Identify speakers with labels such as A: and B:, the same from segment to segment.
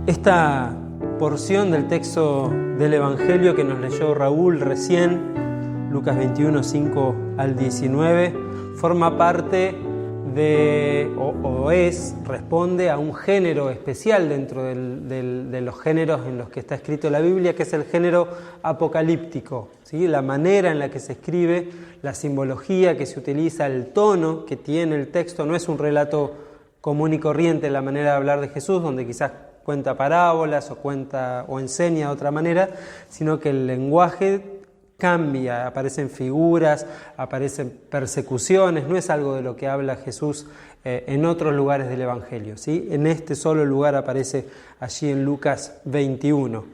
A: Esta porción del texto del Evangelio que nos leyó Raúl recién, Lucas 21, 5 al 19, forma parte de, responde a un género especial dentro de los géneros en los que está escrito la Biblia, que es el género apocalíptico, ¿sí? La manera en la que se escribe, la simbología que se utiliza, el tono que tiene el texto, no es un relato común y corriente la manera de hablar de Jesús, donde quizás cuenta parábolas o enseña de otra manera, sino que el lenguaje cambia, aparecen figuras, aparecen persecuciones, no es algo de lo que habla Jesús en otros lugares del Evangelio, ¿sí? En este solo lugar aparece allí en Lucas 21.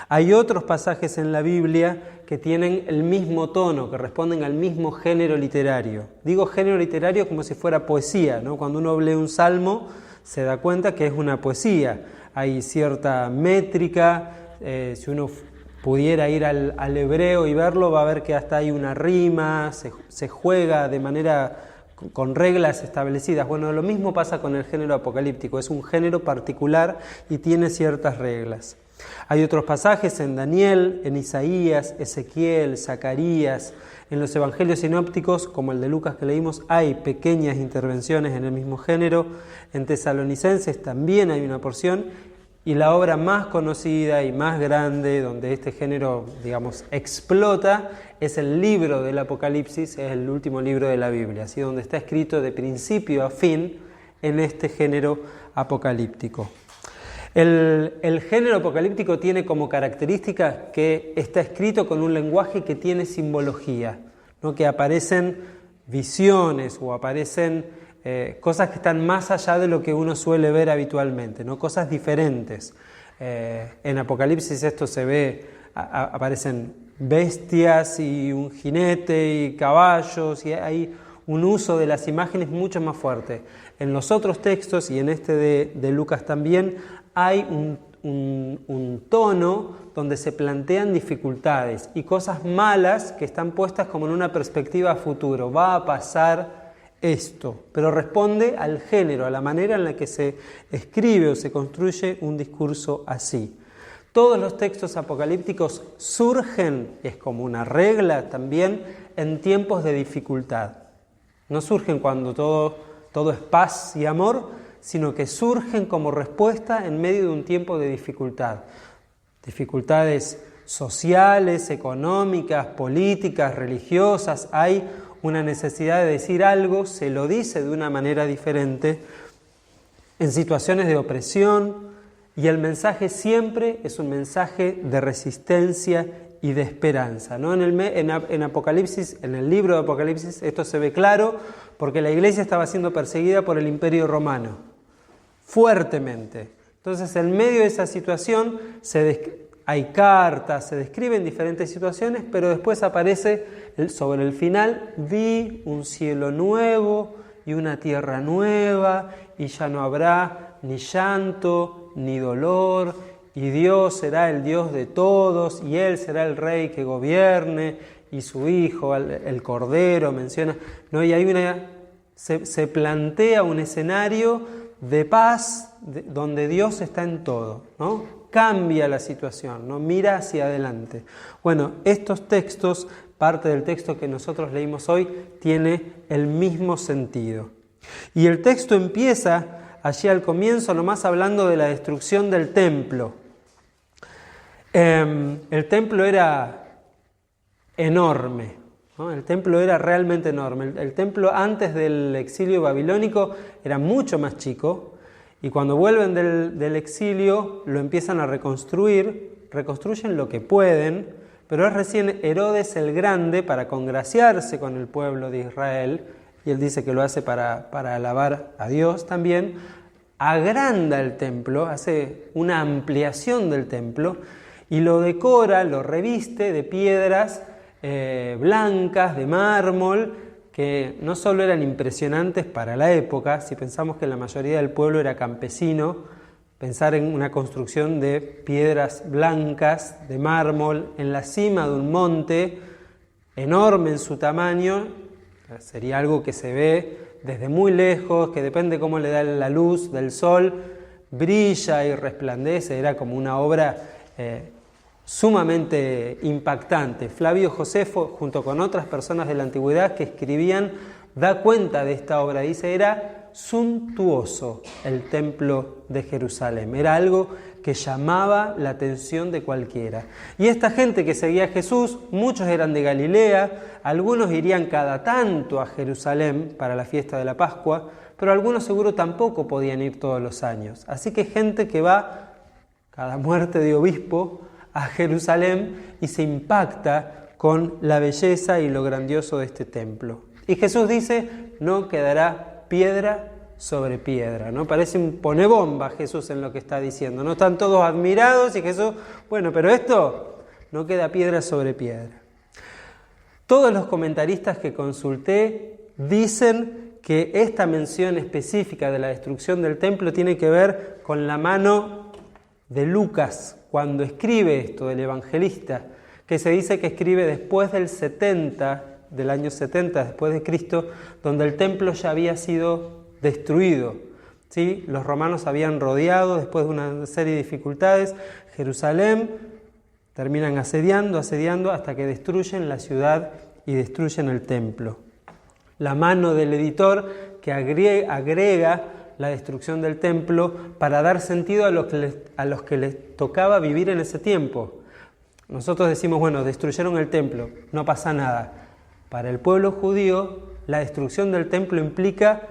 A: Hay otros pasajes en la Biblia que tienen el mismo tono, que responden al mismo género literario. Digo género literario como si fuera poesía, ¿no? Cuando uno lee un salmo se da cuenta que es una poesía. Hay cierta métrica, si uno pudiera ir al hebreo y verlo, va a ver que hasta hay una rima, se juega de manera con reglas establecidas. Bueno, lo mismo pasa con el género apocalíptico, es un género particular y tiene ciertas reglas. Hay otros pasajes en Daniel, en Isaías, Ezequiel, Zacarías, en los evangelios sinópticos, como el de Lucas que leímos, hay pequeñas intervenciones en el mismo género. En Tesalonicenses también hay una porción, y la obra más conocida y más grande, donde este género, digamos, explota, es el libro del Apocalipsis, es el último libro de la Biblia, ¿sí? Donde está escrito de principio a fin en este género apocalíptico. El género apocalíptico tiene como característica que está escrito con un lenguaje que tiene simbología, ¿no? Que aparecen visiones o aparecen cosas que están más allá de lo que uno suele ver habitualmente, ¿no? Cosas diferentes. En Apocalipsis esto se ve, aparecen bestias y un jinete y caballos, y hay un uso de las imágenes mucho más fuerte. En los otros textos, y en este de Lucas también, hay un tono donde se plantean dificultades y cosas malas que están puestas como en una perspectiva a futuro. Va a pasar esto, pero responde al género, a la manera en la que se escribe o se construye un discurso así. Todos los textos apocalípticos surgen, es como una regla también, en tiempos de dificultad. No surgen cuando todo es paz y amor, sino que surgen como respuesta en medio de un tiempo de dificultad. Dificultades sociales, económicas, políticas, religiosas. Hay una necesidad de decir algo, se lo dice de una manera diferente, en situaciones de opresión, y el mensaje siempre es un mensaje de resistencia y de esperanza, ¿no? En Apocalipsis, en el libro de Apocalipsis, esto se ve claro, porque la iglesia estaba siendo perseguida por el Imperio Romano, fuertemente. Entonces, en medio de esa situación, hay cartas, se describen diferentes situaciones, pero después aparece sobre el final: vi un cielo nuevo y una tierra nueva, y ya no habrá ni llanto ni dolor, y Dios será el Dios de todos, y Él será el Rey que gobierne, y su Hijo, el Cordero, menciona, ¿no? Y hay se plantea un escenario de paz donde Dios está en todo, ¿no? Cambia la situación, ¿no? Mira hacia adelante. Bueno, estos textos, parte del texto que nosotros leímos hoy, tiene el mismo sentido. Y el texto empieza allí al comienzo nomás hablando de la destrucción del templo. El templo era enorme, ¿no? El templo era realmente enorme. El templo antes del exilio babilónico era mucho más chico, y cuando vuelven del exilio lo empiezan a reconstruyen lo que pueden, pero es recién Herodes el Grande, para congraciarse con el pueblo de Israel, y él dice que lo hace para alabar a Dios también, agranda el templo, hace una ampliación del templo, y lo decora, lo reviste de piedras blancas, de mármol, que no solo eran impresionantes para la época. Si pensamos que la mayoría del pueblo era campesino, pensar en una construcción de piedras blancas, de mármol, en la cima de un monte, enorme en su tamaño, sería algo que se ve desde muy lejos, que depende cómo le da la luz del sol, brilla y resplandece, era como una obra sumamente impactante. Flavio Josefo, junto con otras personas de la antigüedad que escribían, da cuenta de esta obra. Dice, era suntuoso el templo de Jerusalén, era algo que llamaba la atención de cualquiera. Y esta gente que seguía a Jesús, muchos eran de Galilea, algunos irían cada tanto a Jerusalén para la fiesta de la Pascua, pero algunos seguro tampoco podían ir todos los años. Así que gente que va cada muerte de obispo a Jerusalén y se impacta con la belleza y lo grandioso de este templo. Y Jesús dice, no quedará piedra sobre piedra, ¿no? Parece un ponebomba Jesús en lo que está diciendo, ¿no? Están todos admirados y Jesús, bueno, pero esto no queda piedra sobre piedra. Todos los comentaristas que consulté dicen que esta mención específica de la destrucción del templo tiene que ver con la mano de Lucas, cuando escribe esto, del evangelista, que se dice que escribe después del año 70 después de Cristo, donde el templo ya había sido destruido, ¿sí? Los romanos habían rodeado, después de una serie de dificultades, Jerusalén, terminan asediando hasta que destruyen la ciudad y destruyen el templo. La mano del editor que agrega la destrucción del templo para dar sentido a los que les tocaba vivir en ese tiempo. Nosotros decimos, bueno, destruyeron el templo, no pasa nada. Para el pueblo judío, la destrucción del templo implica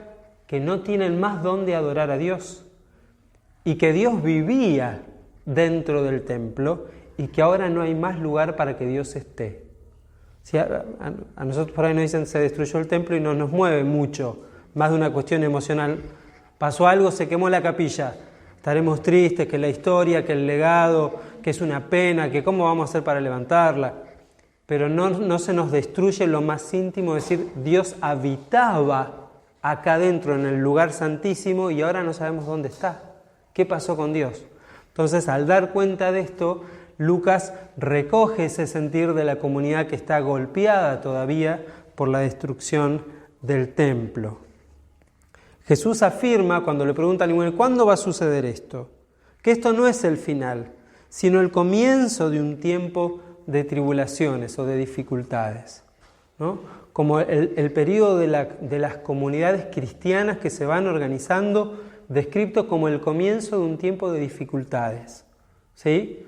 A: que no tienen más dónde adorar a Dios y que Dios vivía dentro del templo y que ahora no hay más lugar para que Dios esté. Si a nosotros por ahí nos dicen se destruyó el templo y no nos mueve mucho, más de una cuestión emocional. Pasó algo, se quemó la capilla, estaremos tristes, que la historia, que el legado, que es una pena, que cómo vamos a hacer para levantarla. Pero no se nos destruye lo más íntimo, es decir, Dios habitaba acá dentro en el lugar santísimo y ahora no sabemos dónde está. ¿Qué pasó con Dios? Entonces, al dar cuenta de esto, Lucas recoge ese sentir de la comunidad que está golpeada todavía por la destrucción del templo. Jesús afirma, cuando le preguntan, bueno, ¿cuándo va a suceder esto? Que esto no es el final, sino el comienzo de un tiempo de tribulaciones o de dificultades, ¿no? Como el periodo de las comunidades cristianas que se van organizando, descrito como el comienzo de un tiempo de dificultades, ¿sí?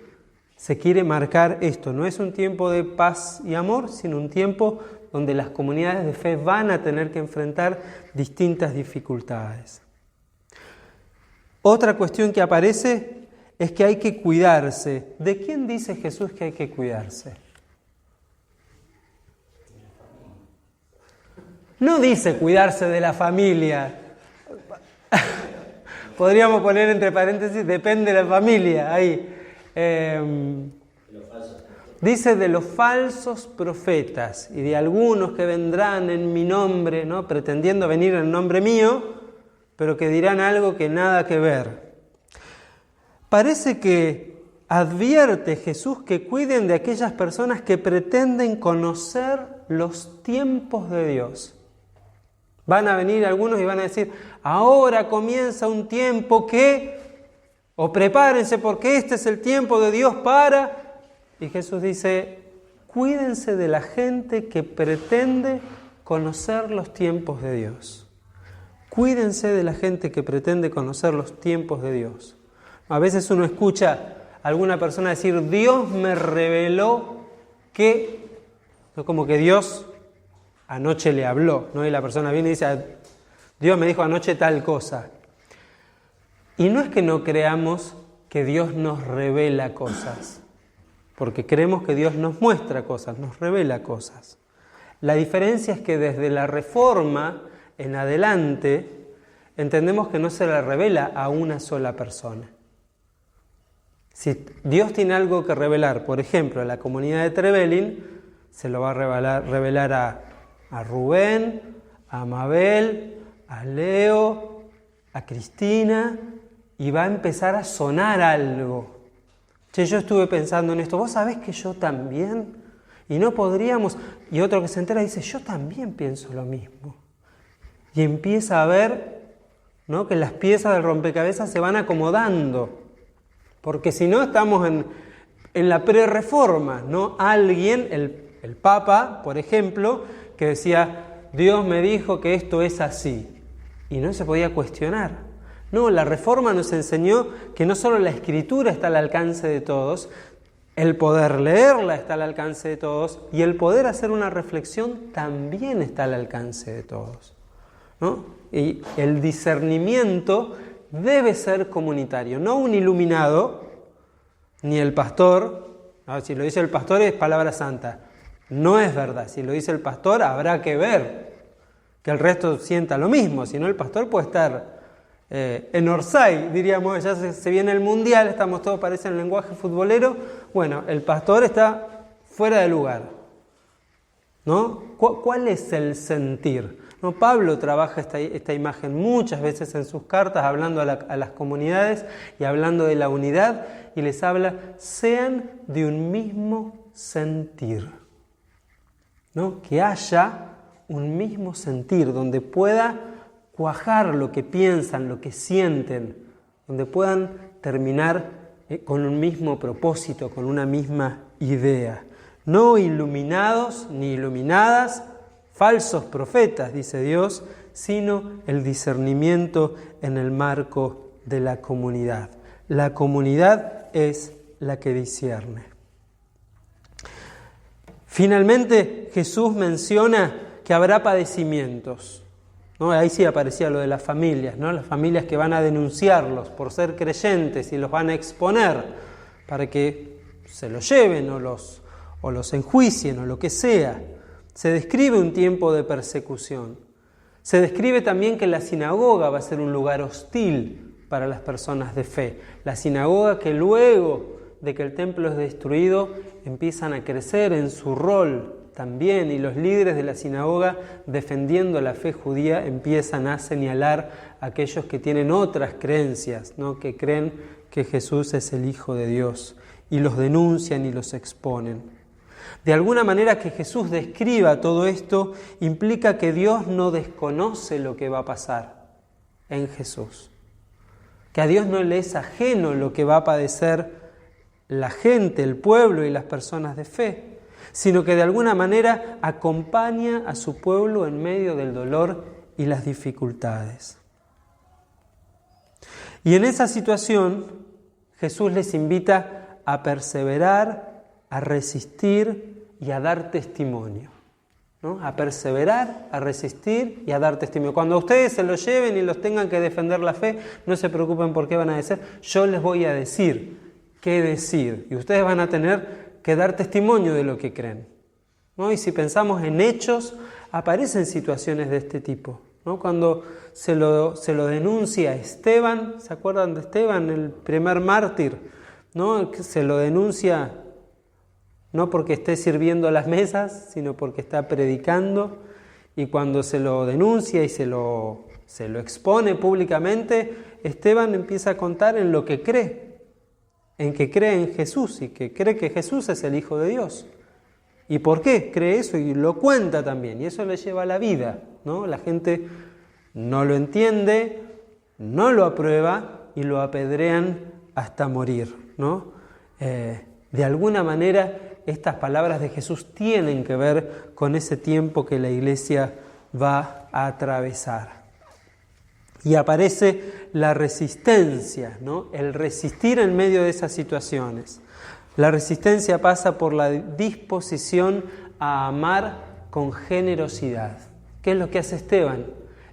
A: Se quiere marcar esto, no es un tiempo de paz y amor, sino un tiempo donde las comunidades de fe van a tener que enfrentar distintas dificultades. Otra cuestión que aparece es que hay que cuidarse. ¿De quién dice Jesús que hay que cuidarse? No dice cuidarse de la familia. Podríamos poner entre paréntesis, depende de la familia. Ahí. Dice de los falsos profetas y de algunos que vendrán en mi nombre, ¿no? Pretendiendo venir en nombre mío, pero que dirán algo que nada que ver. Parece que advierte Jesús que cuiden de aquellas personas que pretenden conocer los tiempos de Dios. Van a venir algunos y van a decir, ahora comienza un tiempo que, o prepárense porque este es el tiempo de Dios para... Y Jesús dice, cuídense de la gente que pretende conocer los tiempos de Dios. Cuídense de la gente que pretende conocer los tiempos de Dios. A veces uno escucha a alguna persona decir, Dios me reveló que... Como que Dios anoche le habló, ¿no? Y la persona viene y dice, Dios me dijo anoche tal cosa. Y no es que no creamos que Dios nos revela cosas, porque creemos que Dios nos muestra cosas, nos revela cosas. La diferencia es que desde la Reforma en adelante entendemos que no se le revela a una sola persona. Si Dios tiene algo que revelar, por ejemplo, a la comunidad de Trevelin, se lo va a revelar a Rubén, a Mabel, a Leo, a Cristina, y va a empezar a sonar algo. Che, yo estuve pensando en esto, vos sabés que yo también, y no podríamos, y otro que se entera dice, yo también pienso lo mismo. Y empieza a haber, ¿no? Que las piezas del rompecabezas se van acomodando, porque si no estamos en la pre-reforma, ¿no? Alguien, el Papa, por ejemplo, que decía, Dios me dijo que esto es así, y no se podía cuestionar. No, la Reforma nos enseñó que no solo la Escritura está al alcance de todos, el poder leerla está al alcance de todos, y el poder hacer una reflexión también está al alcance de todos, ¿no? Y el discernimiento debe ser comunitario, no un iluminado, ni el pastor. Si lo dice el pastor es palabra santa. No es verdad. Si lo dice el pastor habrá que ver que el resto sienta lo mismo. Si no, el pastor puede estar en Orsay, diríamos, ya se viene el mundial, estamos todos, parece en el lenguaje futbolero. Bueno, el pastor está fuera de lugar, ¿no? ¿Cuál es el sentir? No, Pablo trabaja esta imagen muchas veces en sus cartas, hablando a las comunidades y hablando de la unidad, y les habla, sean de un mismo sentir, ¿no? Que haya un mismo sentir, donde pueda cuajar lo que piensan, lo que sienten, donde puedan terminar con un mismo propósito, con una misma idea. No iluminados ni iluminadas, falsos profetas, dice Dios, sino el discernimiento en el marco de la comunidad. La comunidad es la que discierne. Finalmente, Jesús menciona que habrá padecimientos, ¿no? Ahí sí aparecía lo de las familias, ¿no? Las familias que van a denunciarlos por ser creyentes y los van a exponer para que se los lleven o los enjuicien o lo que sea. Se describe un tiempo de persecución. Se describe también que la sinagoga va a ser un lugar hostil para las personas de fe. La sinagoga que luego de que el templo es destruido empiezan a crecer en su rol también, y los líderes de la sinagoga, defendiendo la fe judía, empiezan a señalar a aquellos que tienen otras creencias, ¿no? Que creen que Jesús es el Hijo de Dios, y los denuncian y los exponen. De alguna manera, que Jesús describa todo esto implica que Dios no desconoce lo que va a pasar en Jesús, que a Dios no le es ajeno lo que va a padecer la gente, el pueblo y las personas de fe, sino que de alguna manera acompaña a su pueblo en medio del dolor y las dificultades. Y en esa situación, Jesús les invita a perseverar, a resistir y a dar testimonio, ¿no? A perseverar, a resistir y a dar testimonio. Cuando ustedes se los lleven y los tengan que defender la fe, no se preocupen por qué van a decir, yo les voy a decir qué decir, y ustedes van a tener que dar testimonio de lo que creen, ¿no? Y si pensamos en hechos, aparecen situaciones de este tipo, ¿no? Cuando se lo denuncia Esteban, ¿se acuerdan de Esteban, el primer mártir, ¿no? Se lo denuncia no porque esté sirviendo a las mesas, sino porque está predicando, y cuando se lo denuncia y se lo expone públicamente, Esteban empieza a contar en lo que cree, en que cree en Jesús y que cree que Jesús es el Hijo de Dios. ¿Y por qué cree eso? Y lo cuenta también, y eso le lleva a la vida, ¿no? La gente no lo entiende, no lo aprueba y lo apedrean hasta morir, ¿no? De alguna manera, estas palabras de Jesús tienen que ver con ese tiempo que la iglesia va a atravesar. Y aparece la resistencia, ¿no? El resistir en medio de esas situaciones. La resistencia pasa por la disposición a amar con generosidad. ¿Qué es lo que hace Esteban?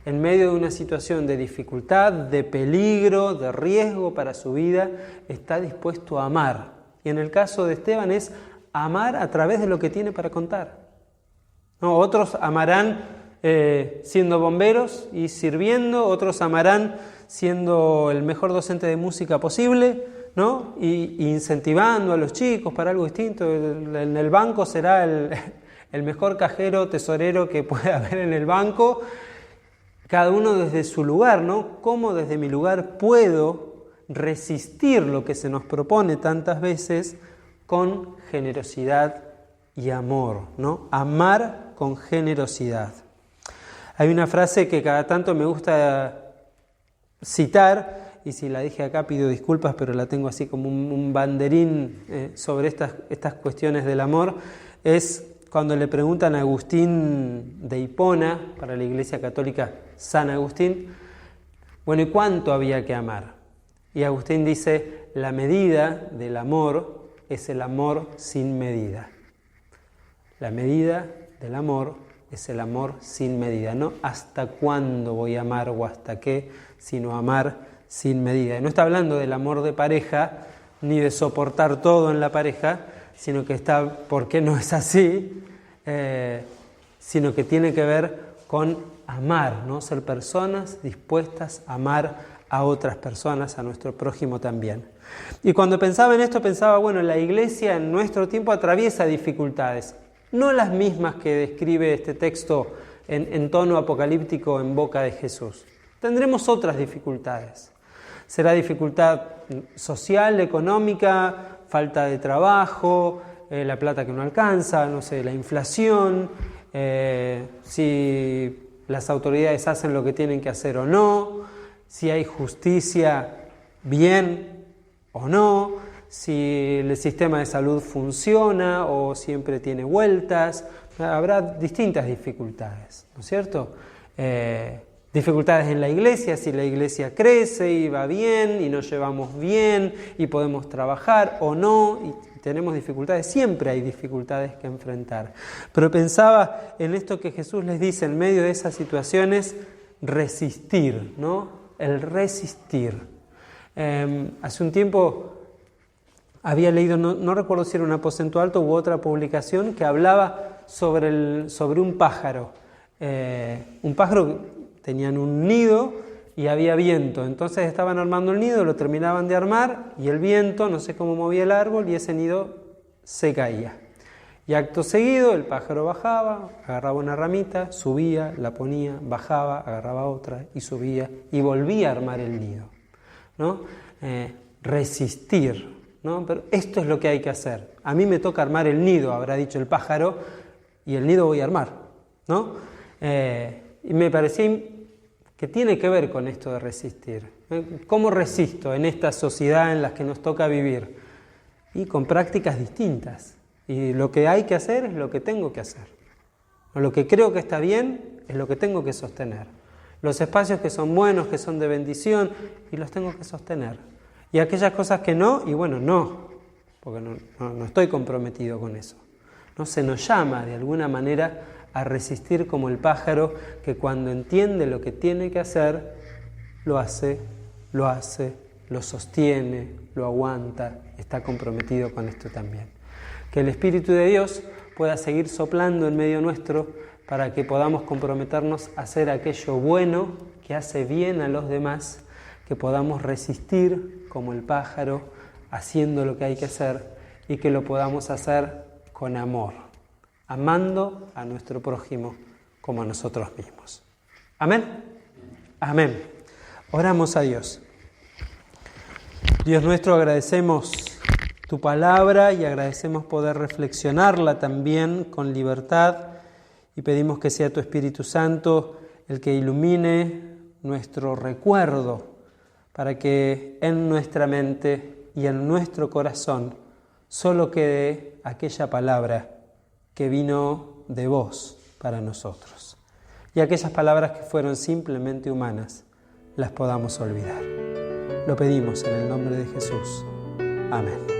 A: En medio de una situación de dificultad, de peligro, de riesgo para su vida, está dispuesto a amar. Y en el caso de Esteban es amar a través de lo que tiene para contar, ¿no? Otros amarán siendo bomberos y sirviendo, otros amarán siendo el mejor docente de música posible, ¿no? Y incentivando a los chicos para algo distinto. En el banco será el mejor cajero, tesorero que pueda haber en el banco, cada uno desde su lugar, ¿no? ¿Cómo desde mi lugar puedo resistir lo que se nos propone tantas veces con generosidad y amor, ¿no? Amar con generosidad. Hay una frase que cada tanto me gusta citar, y si la dije acá pido disculpas, pero la tengo así como un banderín sobre estas cuestiones del amor, es cuando le preguntan a Agustín de Hipona, para la Iglesia Católica San Agustín, bueno, ¿y cuánto había que amar? Y Agustín dice, la medida del amor es el amor sin medida. La medida del amor es el amor sin medida, no hasta cuándo voy a amar o hasta qué, sino amar sin medida. Y no está hablando del amor de pareja, ni de soportar todo en la pareja, sino que está, porque no es así, sino que tiene que ver con amar, ¿no? Ser personas dispuestas a amar a otras personas, a nuestro prójimo también. Y cuando pensaba en esto, pensaba, bueno, la Iglesia en nuestro tiempo atraviesa dificultades, no las mismas que describe este texto en tono apocalíptico en boca de Jesús. Tendremos otras dificultades. Será dificultad social, económica, falta de trabajo, la plata que no alcanza, no sé, la inflación, si las autoridades hacen lo que tienen que hacer o no, si hay justicia bien o no, si el sistema de salud funciona o siempre tiene vueltas. Habrá distintas dificultades, ¿no es cierto? Dificultades en la iglesia, si la iglesia crece y va bien y nos llevamos bien y podemos trabajar o no, y tenemos dificultades, siempre hay dificultades que enfrentar. Pero pensaba en esto que Jesús les dice en medio de esas situaciones, resistir, ¿no? El resistir. Hace un tiempo había leído, no recuerdo si era un aposento alto u otra publicación, que hablaba sobre un pájaro. Un pájaro, tenían un nido y había viento, entonces estaban armando el nido, lo terminaban de armar y el viento, no sé cómo movía el árbol y ese nido se caía. Y acto seguido el pájaro bajaba, agarraba una ramita, subía, la ponía, bajaba, agarraba otra y subía y volvía a armar el nido, ¿no? Resistir, ¿no? Pero esto es lo que hay que hacer. A mí me toca armar el nido, habrá dicho el pájaro, y el nido voy a armar, ¿no? Y me parecía que tiene que ver con esto de resistir. ¿Cómo resisto en esta sociedad en la que nos toca vivir? Y con prácticas distintas. Y lo que hay que hacer es lo que tengo que hacer. Lo que creo que está bien es lo que tengo que sostener. Los espacios que son buenos, que son de bendición, y los tengo que sostener. Y aquellas cosas que no, y bueno, no, porque no estoy comprometido con eso. No se nos llama de alguna manera a resistir como el pájaro que cuando entiende lo que tiene que hacer, lo hace, lo sostiene, lo aguanta, está comprometido con esto también. Que el Espíritu de Dios pueda seguir soplando en medio nuestro para que podamos comprometernos a hacer aquello bueno que hace bien a los demás, que podamos resistir como el pájaro haciendo lo que hay que hacer y que lo podamos hacer con amor, amando a nuestro prójimo como a nosotros mismos. ¿Amén? Amén. Oramos a Dios. Dios nuestro, agradecemos tu palabra y agradecemos poder reflexionarla también con libertad y pedimos que sea tu Espíritu Santo el que ilumine nuestro recuerdo para que en nuestra mente y en nuestro corazón solo quede aquella palabra que vino de vos para nosotros. Y aquellas palabras que fueron simplemente humanas, las podamos olvidar. Lo pedimos en el nombre de Jesús. Amén.